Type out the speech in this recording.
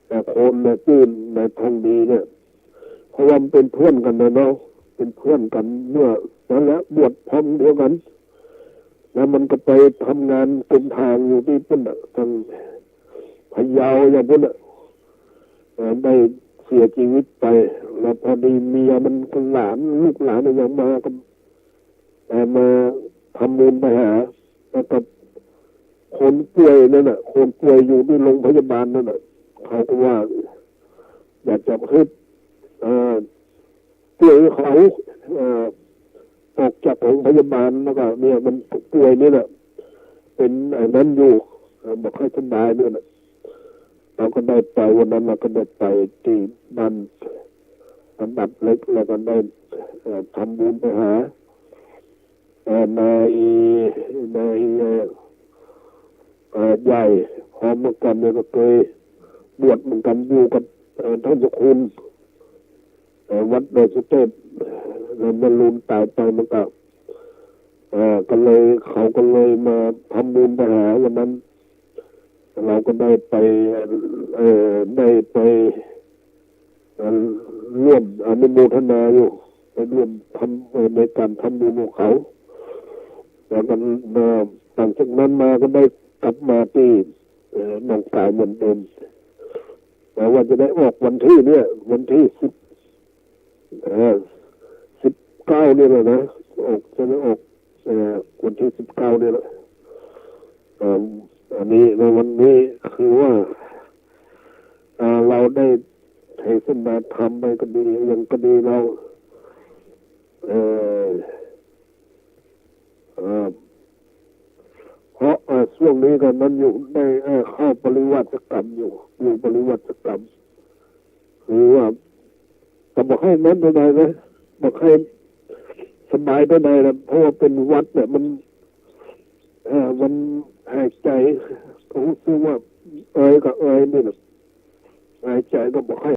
แต่คนในตื้นในทองดีเนี่ยเพราะว่ามันเป็นเพื่อนกันนะเนาะเป็นเพื่อนกันเมื่อนั่นแหละบวชพร้อมเดียวกันแล้วมันก็ไปทำงานเป็นทางอยู่ที่ปุ่นทางพะเยาอย่างปุ่นได้เสียชีวิตไปแล้วพอดีเมียมันก็หลานลูกหลานเนี่ยมาก็มาทำบุญไปหาแล้วก็คนป่วยนั่นน่ะคนป่วยอยู่ที่โรงพยาบาลนั่นน่ะเขาก็ว่าอยากจะให้ป่วยเขาออกจากโรงพยาบาลแล้วก็เนี่ยมันป่วยนี่แหละเป็นไอ้นั้นอยู่บอกให้สบายด้วยนะเราก็ได้ไปวันนั้นเราก็ได้ไปที่บ้านอันดับเล็กแล้วก็ได้ทำบุญไปหานายใหญ่พร้อมเมื่อก่อนเนี่ยก็เคยบวชเหมือนกันอยู่กับท่านเจ้าคุณวัดโดยสุเทพแล้วมันลืมตายไปมันก็เลยเขาก็เลยมาทำบุญไปหาวันนั้นเราก็ได้ไปได้ไปร่วมอนุโมทนาอยู่ไปร่วมทำในการทำบุญของเขาแล้วกันมาหลังจากนั้นมาก็ได้กลับมาที่หนองคายเหมือนเดิมแต่ว่าจะได้ออกวันที่เนี่ยวันที่19เนี่ยแหละนะออกจะได้ออกวันที่19เนี่ยแหละอันนี้ในวันนี้คือว่าเราได้เทศนาธรรมไปก็ดียังก็ดีเราเพราะช่วงนี้ก็มันอยู่ได้เข้าปริวัติกรรมอยู่ปริวัติกรรมคือว่าแต่บอกให้นั้นเท่าไหร่นะบอกให้สบายเท่าไหร่นะเพราะว่าเป็นวัดเนี่ยมันหายใจผมรู้สึกว่าก็นี่นะหายใจก็บอกให้